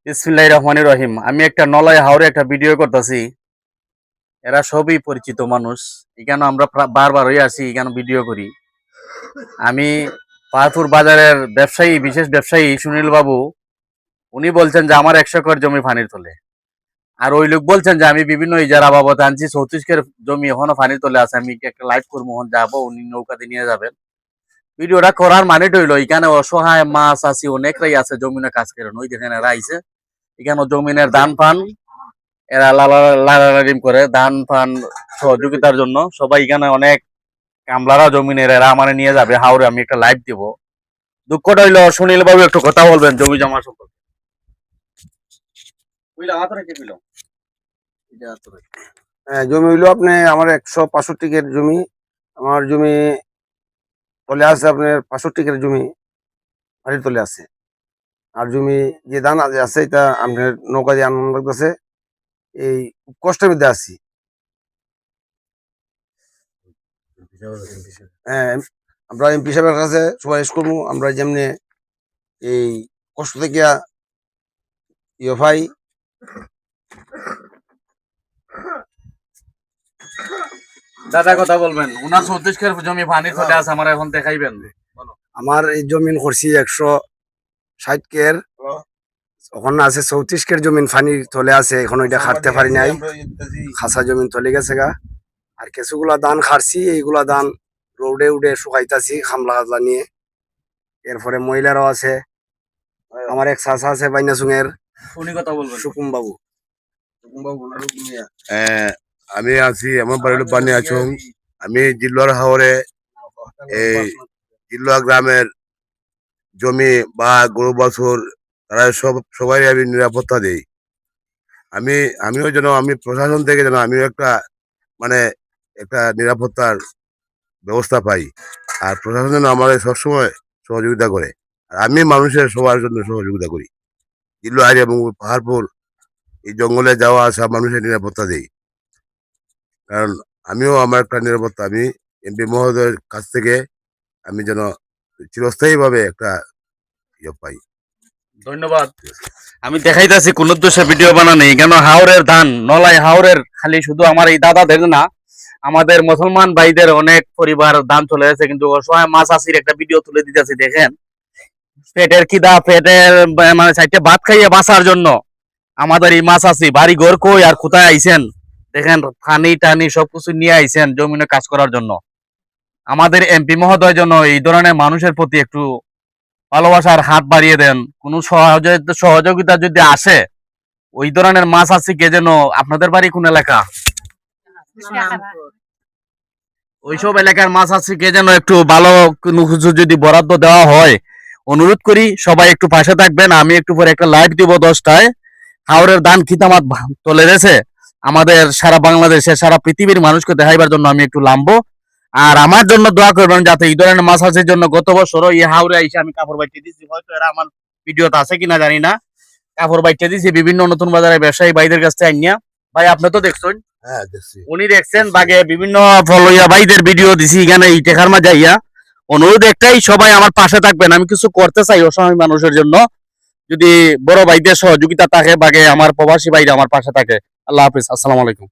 বিসমিল্লাহির রহমানির রহিম। আমি একটা নলয় হাওরে একটা ভিডিও করতেছি। এরা সবই পরিচিত মানুষ। এখানে আমরা বারবার হয়ে আসি, এখানে ভিডিও করি। আমি পাহাড়পুর বাজারের ব্যবসায়ী, বিশেষ ব্যবসায়ী সুনীল বাবু, উনি বলছেন যে আমার 100 একর জমি পানির তলে। আর ওই লোক বলছেন যে আমি বিভিন্ন ইজারা বাবদ আনছি 34 জমি এখনো পানির তলে আছে। আমি একটা লাইভ করবো, যাবো, উনি নৌকাতে নিয়ে যাবেন। ভিডিওটা করার মানে হইলো এখানে অসহায় মাছ আছে, অনেকরাই আছে জমিনে কাজ করেন। ওই দেখেন এরা আইছে এখানে জমিনের ধান পান, এরা লালালালিম করে ধান ফান সহযোগিতার জন্য। সবাই এখানে অনেক কামলারা জমিনের, এরা আমার নিয়ে যাবে হাওড়ে। আমি একটা লাইভ দিব। দুঃখটা হইলো সুনীল বাবু একটু কথা বলবেন জমি জমা সম্পর্কে। জমি হইলো আপনি আমার 165 কের জমি। আমার জমি তলে আছে আপনার 65 কের জমি বাড়ির তলে আছে। আর জমি যে ধান আছে এটা আপনার নৌকা দিয়ে আনন্দ লাগতেছে। এই কষ্টের মধ্যে আছি। হ্যাঁ, আমরা এমপি সাহেবের কাছে সুপারিশ করবো আমরা যেমনি এই কষ্ট থেকে ভাই। দাদা কথা বলবেন, উনার 34 জমি পানির তলে আছে, আমার এখন দেখাইবেন। আমার এই জমিন করছি 160 কের, ওখানে আছে 34 কের জমিন পানির তলে আছে। এখন ওইটা খাটতে পারি নাই, খাসা জমিন তলে গেছে গা। আর কিছুগুলা ধান খাটছি, এইগুলা ধান রোডে উডে শুকাইতাছি খামলা খাজলা নিয়ে। এরপরে মহিলারাও আছে, আমার এক চাচা আছে বাইনা সুঙের, উনি কথা বলবেন। সুকুম বাবু। আমি আছি, আমার বাড়ি হলো বানিয়াচং। আমি জিল্লার হাওরে এই জিল্লা গ্রামের জমি বা গরু বাছুর তারা সবাই আমি নিরাপত্তা দেই। আমিও যেন আমি প্রশাসন থেকে যেন আমিও একটা নিরাপত্তার ব্যবস্থা পাই। আর প্রশাসন যেন আমাদের সবসময় সহযোগিতা করে। আর আমি মানুষের সবার জন্য সহযোগিতা করি। জিল্লা এবং পাহাড়পুর এই জঙ্গলে যাওয়া আসা মানুষের নিরাপত্তা দেই। কারণ আমিও আমার একটা নিরাপত্তা আমি এমপি মহোদয়ের কাছ থেকে আমি যেন চিরস্থায়ী ভাবে একটা পাই। ধন্যবাদ। আমি দেখাইতেছি কোন উদ্দেশ্যে ভিডিও বানানি, কেন হাওরের ধান নলাই হাওরের খালি শুধু আমার এই দাদাদের না, আমাদের মুসলমান ভাইদের অনেক পরিবার ধান চলে গেছে, কিন্তু অসহায় মাছ আসির একটা ভিডিও তুলে দিতেছি। দেখেন পেটের খিদা, পেটের মানে সাইডে ভাত খাইয়ে বাঁচার জন্য আমাদের এই মাছ আসি বাড়ি ঘর কই আর কোথায় আইছেন। দেখেন পানি টানি সবকিছু নিয়ে আইছেন জমিনে কাজ করার জন্য। আমাদের এমপি মহোদয় জন্য এই ধরনের মানুষের প্রতি একটু ভালোবাসার হাত বাড়িয়ে দেন। কোন সহযোগিতা যদি আসে, ওই ধরনের মাছ আছে কে যেন, আপনাদের বাড়ি কোন এলাকা, ওইসব এলাকার মাছ আছে কে যেন একটু ভালো কোনো কিছু যদি বরাদ্দ দেওয়া হয়, অনুরোধ করি সবাই একটু পাশে থাকবেন। আমি একটু পরে একটা লাইভ দিব 10টায়। হাওরের ধান খিতামাত চলে গেছে, আমাদের সারা বাংলাদেশে সারা পৃথিবীর মানুষকে দেখাইবার জন্য আমি একটু লাম্বো। আর আমার জন্য দোয়া করবেন যাতে এই ধরনের মাছ আছে জন্য। গত বছরও এই হাওড়ে এসে আমি কাপড় বাইটে দিচ্ছি, হয়তো এরা আমার ভিডিওতে আছে কিনা জানি না, কাপড় বাইটে দিচ্ছি বিভিন্ন নতুন বাজারে ব্যবসায়ী ভাইদের কাছ থেকে আনিয়া। ভাই আপনি তো দেখছেন, হ্যাঁ দেখছি, উনি দেখছেন বাগে বিভিন্ন ফলইয়া ভাইদের ভিডিও দিছি এখানে এই টেকার মা যাইয়া। অনুরোধ একটাই, সবাই আমার পাশে থাকবেন। আমি কিছু করতে চাই অসহায় মানুষের জন্য, যদি বড় ভাইদের সহযোগিতা থাকে বাগে আমার প্রবাসী ভাইরা আমার পাশে থাকে। আল্লাহ হাফিজ, আসসালামু আলাইকুম।